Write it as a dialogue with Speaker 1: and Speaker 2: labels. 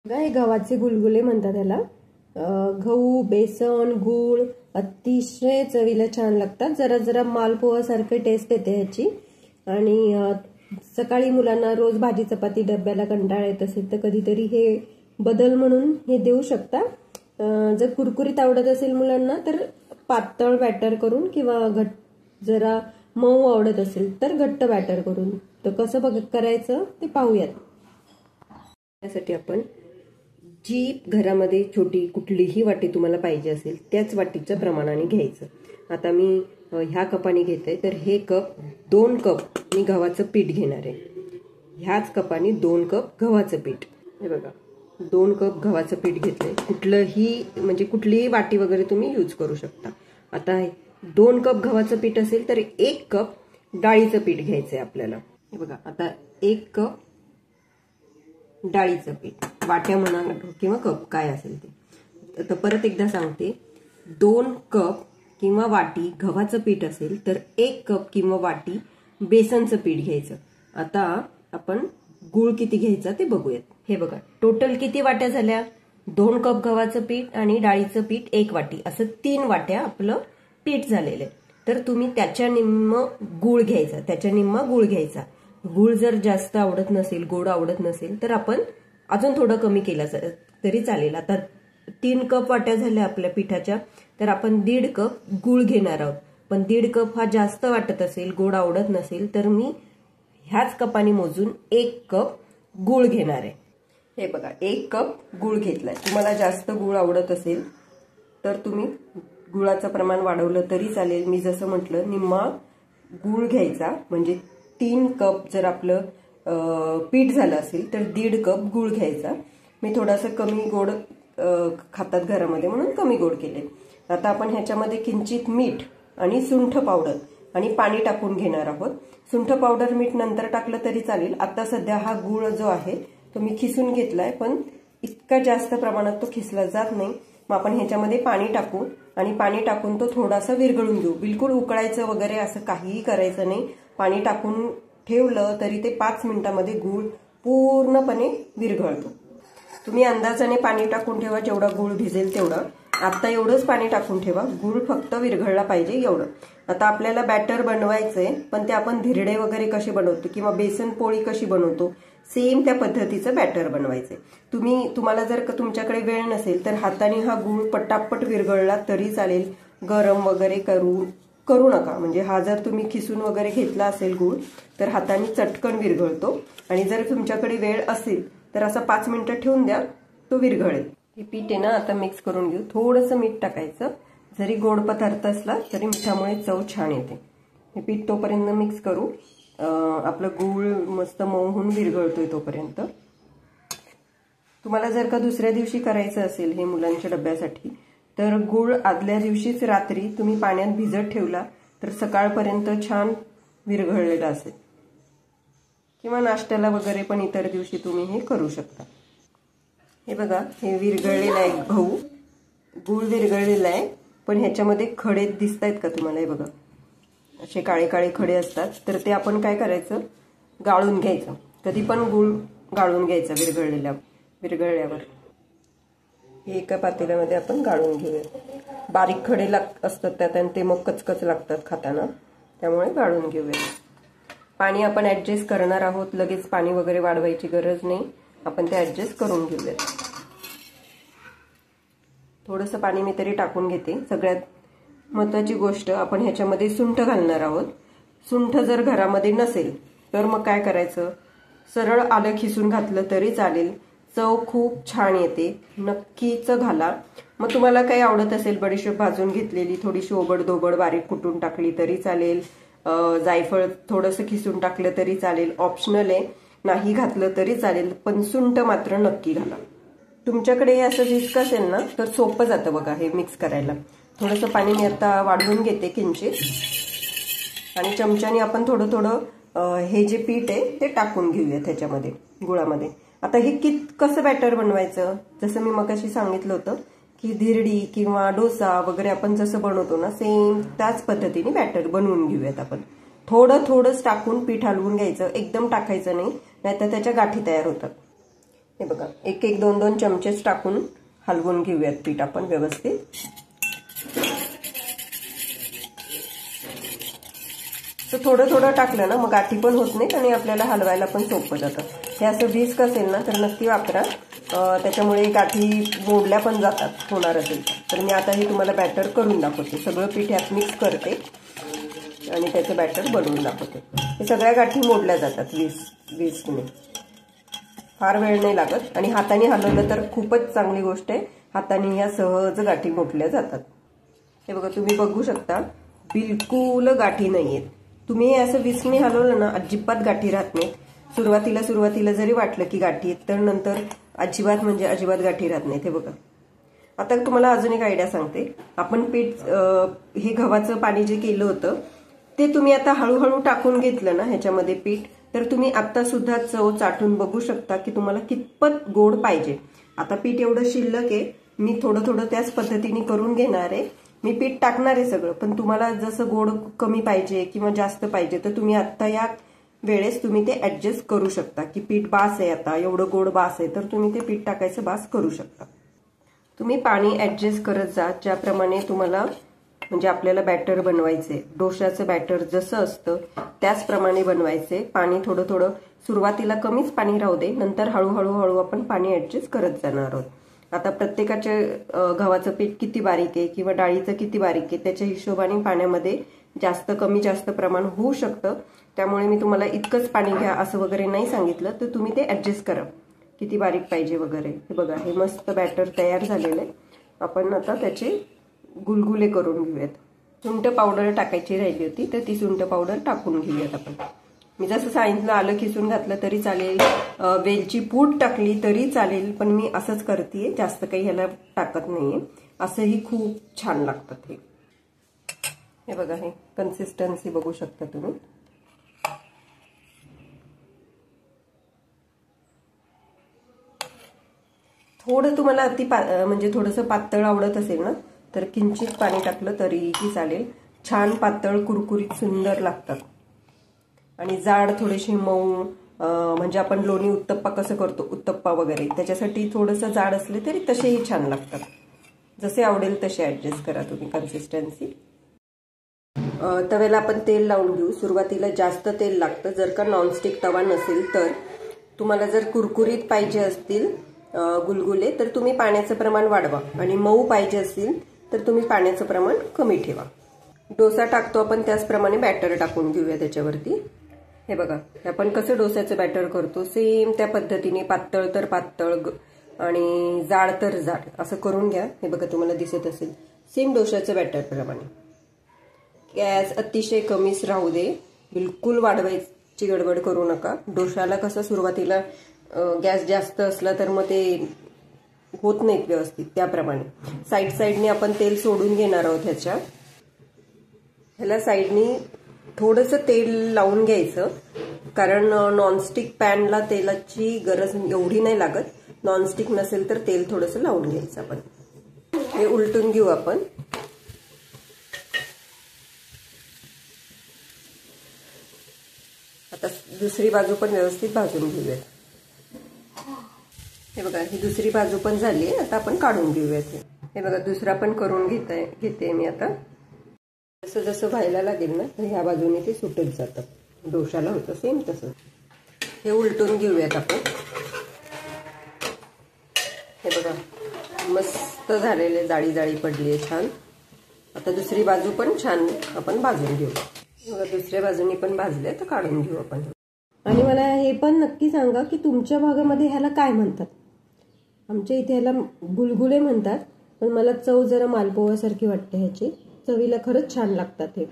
Speaker 1: हे गव्हाचे गुलगुले म्हणतात त्याला। गहू, बेसन, गूळ अतिशय चवीला छान लागतात। जरा जरा मालपोहा सारखे टेस्ट येते ह्याची। आणि सकाळी मुलांना रोज भाजी चपाती डब्याला कंटाळा येत असेल तर कधीतरी हे बदल म्हणून हे देऊ शकता। जर कुरकुरीत आवडत असेल मुलांना तर पातळ बॅटर करून किंवा जरा मऊ आवडत असेल तर घट्ट बॅटर करून तर कसं करायचं ते पाहूयात। त्यासाठी आपण जी घरामध्ये छोटी कुठलीही वाटी तुम्हाला पाहिजे असेल त्याच वाटीच्या प्रमाणाने घ्यायचं। आता मी ह्या कपाने घेते तर हे कप 2 कप मी गव्हाचं पीठ घेणार आहे। ह्याच कपाने 2 कप गव्हाचं पीठ। हे बघा 2 कप गव्हाचं पीठ घेतलंय। कुठलंही म्हणजे कुठलीही वाटी वगैरे तुम्ही यूज करू शकता। आता 2 कप गव्हाचं पीठ असेल तर 1 कप डाळीचं पीठ घ्यायचंय आपल्याला। हे बघा आता 1 कप डाळीचं पीठ, वाट्या म्हणा किंवा कप काय असेल ते। आता परत एकदा सांगते, 2 कप किंवा वाटी गव्हाचं पीठ असेल तर 1 कप किंवा वाटी बेसनचं पीठ घ्यायचं। आता आपण गूळ किती घ्यायचा ते बघूयात। हे बघा टोटल किती वाट्या झाल्या, 2 कप गव्हाचं पीठ आणि डाळीचं पीठ 1 वाटी, असं 3 वाट्या आपलं पीठ झालेलं आहे। तर तुम्ही त्याच्या निम्म गूळ घ्यायचा, त्याच्या निम्मा गूळ घ्यायचा। गूळ जर जास्त आवडत नसेल, गोड आवडत नसेल तर आपण अजून थोडं कमी केलं तरी चालेल। आता 3 कप वाट्या झाल्या आपल्या पिठाच्या तर आपण 1.5 कप गूळ घेणार आहोत। पण 1.5 कप हा जास्त वाटत असेल, गोड आवडत नसेल तर मी ह्याच कपाने मोजून 1 कप गूळ घेणार आहे। हे बघा 1 कप गूळ घेतलाय। तुम्हाला जास्त गूळ आवडत असेल तर तुम्ही गुळाचं प्रमाण वाढवलं तरी चालेल। मी जसं म्हटलं निम्मा गूळ घ्यायचा, म्हणजे 3 कप जर आपलं पीठ झालं असेल तर 1.5 कप गूळ घ्यायचा। मी थोडासा कमी गोड खातात घरामध्ये म्हणून कमी गोड केले। आता आपण ह्याच्यामध्ये किंचित मीठ आणि सुंठ पावडर आणि पाणी टाकून घेणार आहोत। सुंठ पावडर मीठ नंतर टाकलं तरी चालेल। आता सध्या हा गूळ जो आहे तो मी खिसून घेतलाय, पण इतका जास्त प्रमाणात तो खिसला जात नाही। मग आपण ह्याच्यामध्ये पाणी टाकू आणि पाणी टाकून तो थोडासा विरघळून घेऊ। बिलकुल उकळायचं वगैरे असं काहीही करायचं नाही। पाणी टाकून ठेवलं तरी ते 5 मिनिटांमध्ये गूळ पूर्णपणे विरघळतो। तुम्ही अंदाजाने पाणी टाकून ठेवा, जेवढा गूळ भिजेल तेवढं। आता एवढंच पाणी टाकून ठेवा, गूळ फक्त विरघळला पाहिजे एवढं। आता आपल्याला बॅटर बनवायचंय, पण ते आपण धिरडे वगैरे कसे बनवतो किंवा बेसन पोळी कशी बनवतो सेम त्या पद्धतीचं बॅटर बनवायचंय। तुम्हाला जर का तुमच्याकडे वेळ नसेल तर हाताने हा गूळ पटापट विरघळला तरी चालेल। गरम वगैरे करू नका, म्हणजे हा जर तुम्ही खिसून वगैरे घेतला असेल गूळ तर हाताने चटकन विरघळतो। आणि जर तुमच्याकडे वेळ असेल तर असं 5 मिनिटं ठेवून द्या, तो विरघळेल। हे पीठ आहे ना, आता मिक्स करून घेऊ। थोडंसं मीठ टाकायचं, जरी गोड पदार्थ असला तरी मिठामुळे चव छान येते। हे पीठ तोपर्यंत मिक्स करू, आपलं गूळ मस्त मऊ होऊन विरघळतोय तोपर्यंत। तुम्हाला जर का दुसऱ्या दिवशी करायचं असेल हे मुलांच्या डब्यासाठी तर गूळ आदल्या दिवशीच रात्री तुम्ही पाण्यात भिजत ठेवला तर सकाळपर्यंत छान विरघळलेला असेल, किंवा नाश्त्याला वगैरे पण इतर दिवशी तुम्ही हे करू शकता। हे बघा हे विरघळलेलं आहे गहू, गूळ विरघळलेला आहे, पण ह्याच्यामध्ये खडे दिसतायत का तुम्हाला? हे बघा असे काळे काळे खडे असतात, तर ते आपण काय करायचं, गाळून घ्यायचं। कधी पण गूळ गाळून घ्यायचा विरघळल्यावर। हे एका पातेल्यामध्ये आपण गाळून घेऊया। बारीक खडे असतात त्यात आणि ते मग कचकच लागतात खाताना, त्यामुळे गाळून घेऊया। पाणी आपण ऍडजस्ट करणार आहोत, लगेच पाणी वगैरे वाढवायची गरज नाही, आपण ते ऍडजस्ट करून घेऊया। थोडंसं पाणी मी तरी टाकून घेते। सगळ्यात महत्त्वाची गोष्ट, आपण ह्याच्यामध्ये सुंठ घालणार आहोत। सुंठ जर घरामध्ये नसेल तर मग काय करायचं, सरळ आलं खिसून घातलं तरी चालेल, चव खूप छान येते। नक्कीच घाला। मग तुम्हाला काही आवडत असेल, बडीशेप भाजून घेतलेली थोडीशी ओबड-दोबड बारीक कुटून टाकली तरी चालेल, जायफळ थोडंसं खिसून टाकलं तरी चालेल, ऑप्शनल आहे, नाही घातलं तरी चालेल, पण सुंठ मात्र नक्की घाला। तुमच्याकडे हे असं विस्क असेल ना तर सोपं जातं बघा हे मिक्स करायला। थोडंसं पाणी मी आता वाढवून घेते किंचित, आणि चमच्याने आपण थोडं थोडं हे जे पीठ आहे ते टाकून घेऊया त्याच्यामध्ये गुळामध्ये। आता हे कसं बॅटर बनवायचं, जसं मी मगाशी सांगितलं होतं की धिरडी किंवा डोसा वगैरे आपण जसं बनवतो ना सेम त्याच पद्धतीने बॅटर बनवून घेऊयात आपण। थोडंच टाकून पीठ हलवून घ्यायचं, एकदम टाकायचं नाही, नाहीतर त्याच्या गाठी तयार होतात। हे बघा, एक एक दोन दोन चमचेच टाकून हलवून घेऊयात पीठ आपण व्यवस्थित. तर थोडं थोडं टाकलं ना मग गाठी पण होत नाहीत आणि आपल्याला हलवायला पण सोपं जातं. हे असं व्हिस्क असेल ना तर नक्की वापरा, त्याच्यामुळे गाठी मोडल्या पण जातात होणार असेल तर. मी आता हे तुम्हाला बॅटर करून दाखवते. सगळं पीठ यात मिक्स करते आणि त्याचं बॅटर बनवून दाखवते. हे सगळ्या गाठी मोडल्या जातात व्हिस्कने. फार वेळ नाही लागत आणि हाताने हलवलं तर खूपच चांगली गोष्ट आहे. हाताने या सहज गाठी मोडल्या जातात. हे बघा, तुम्ही बघू शकता बिलकुल गाठी नाहीयेत. तुम्ही असं व्हिस्कने हलवलं ना अजिबात गाठी राहत नाहीत. सुरुवातीला जरी वाटलं की गाठी आहेत तर नंतर अजिबात म्हणजे अजिबात गाठी राहत नाहीत. हे बघा, आता तुम्हाला अजून एक आयडिया सांगते. आपण पीठ हे गव्हाचं पाणी जे केलं होतं ते तुम्ही आता हळूहळू टाकून घेतलं ना ह्याच्यामध्ये पीठ, तर तुम्ही आता सुद्धा चव चाटून बघू शकता की तुम्हाला कितपत गोड पाहिजे. आता पीठ एवढं शिल्लक आहे, मी थोडं थोडं त्याच पद्धतीने करून घेणार आहे. मी पीठ टाकणार आहे सगळं, पण तुम्हाला जसं गोड कमी पाहिजे किंवा जास्त पाहिजे तर तुम्ही आता या वेळेस तुम्ही ते ऍडजस्ट करू शकता की पीठ बास आहे, आता एवढं गोड बास आहे तर तुम्ही ते पीठ टाकायचं बास करू शकता. तुम्ही पाणी ऍडजस्ट करत जा ज्याप्रमाणे तुम्हाला म्हणजे आपल्याला बॅटर बनवायचे. डोशाचं बॅटर जसं असतं त्याचप्रमाणे बनवायचे. पाणी थोडं थोडं सुरुवातीला कमीच पाणी राहू दे, नंतर हळूहळू आपण पाणी ऍडजस्ट करत जाणार आहोत. आता प्रत्येकाचे गव्हाचं पीठ किती बारीक आहे किंवा डाळीचं किती बारीक आहे त्याच्या हिशोबाने पाण्यामध्ये जास्त कमी जास्त प्रमाण होऊ शकतं. त्यामुळे मी तुम्हाला इतकंच पाणी घ्या असं वगैरे नाही सांगितलं, तर तुम्ही ते ऍडजस्ट करा किती बारीक पाहिजे वगैरे. हे बघा, हे मस्त बॅटर तयार झालेलं आहे. आपण आता त्याचे गुलगुले करून घेऊयात. सुंठ पावडर टाकायची राहिली होती तर ती सुंठ पावडर टाकून घेऊयात आपण. मी जसं सांगितलं आलं खिसून घातलं तरी चालेल, वेलची पूड टाकली तरी चालेल, पण मी असंच करते, जास्त काही ह्याला टाकत नाहीये. असंही खूप छान लागतात हे. हे बघा, हे कन्सिस्टन्सी बघू शकता तुम्ही. थोडं तुम्हाला अति म्हणजे थोडंसं पातळ आवडत असेल ना तर किंचित पाणी टाकलं तरीही चालेल. छान पातळ कुरकुरीत सुंदर लागतात. आणि जाड थोडेसे मऊ, म्हणजे आपण लोणी उत्तप्पा कसं करतो उत्तप्पा वगैरे त्याच्यासाठी थोडंसं जाड असले तरी तसेही छान लागतात. जसे आवडेल तसे ऍडजस्ट करा तुम्ही कन्सिस्टन्सी. तव्याला आपण तेल लावून घेऊ. सुरुवातीला जास्त तेल लागतं. जर का नॉनस्टिक तवा नसेल तर तुम्हाला जर कुरकुरीत पाहिजे असतील गुलगुले तर तुम्ही पाण्याचं प्रमाण वाढवा आणि मऊ पाहिजे असतील तर तुम्ही पाण्याचं प्रमाण कमी ठेवा. डोसा टाकतो आपण त्याचप्रमाणे बॅटर टाकून घेऊया त्याच्यावरती. हे बघा, आपण कसं डोस्याचं बॅटर करतो सेम त्या पद्धतीने पातळ तर पातळ आणि जाड तर जाड असं करून घ्या. हे बघा, तुम्हाला दिसत असेल सेम डोशाचं बॅटर प्रमाणे. गॅस अतिशय कमीच राहू दे, बिलकुल वाढवायची गडबड करू नका. डोशाला कसं सुरुवातीला गॅस जास्त असला तर मग ते होत नाहीत व्यवस्थित, त्याप्रमाणे साईडने आपण तेल सोडून घेणार आहोत. ह्याला साईडनी थोडंसं तेल लावून घ्यायचं, कारण नॉनस्टिक पॅनला तेलाची गरज एवढी नाही लागत. नॉनस्टिक नसेल तर तेल थोडंसं लावून घ्यायचं आपण. हे उलटून घेऊ आपण. आता दुसरी बाजू पण व्यवस्थित भाजून घेऊयात. हे बघा, ही दुसरी बाजू पण झाली आहे. आता आपण काढून घेऊयात. हे बघा, दुसरा पण करून घेते मी आता. जसं जसं व्हायला लागेल ना तर ह्या बाजूने ते सुटत जातं. डोशाला होतं सेम तसं. हे उलटून घेऊयात आपण. हे बघा, मस्त झालेले, जाळी जाळी पडली आहे छान. आता दुसरी बाजू पण छान आपण भाजून घेऊ. बघा, दुसऱ्या बाजूनी पण भाजले तर काढून घेऊ आपण. आणि मला हे पण नक्की सांगा की तुमच्या भागामध्ये ह्याला काय म्हणतात. आमच्या इथे ह्याला गुलगुले म्हणतात, पण मला चव जरा मालपोह्यासारखी वाटते ह्याची. चवीला खरंच छान लागतात हे.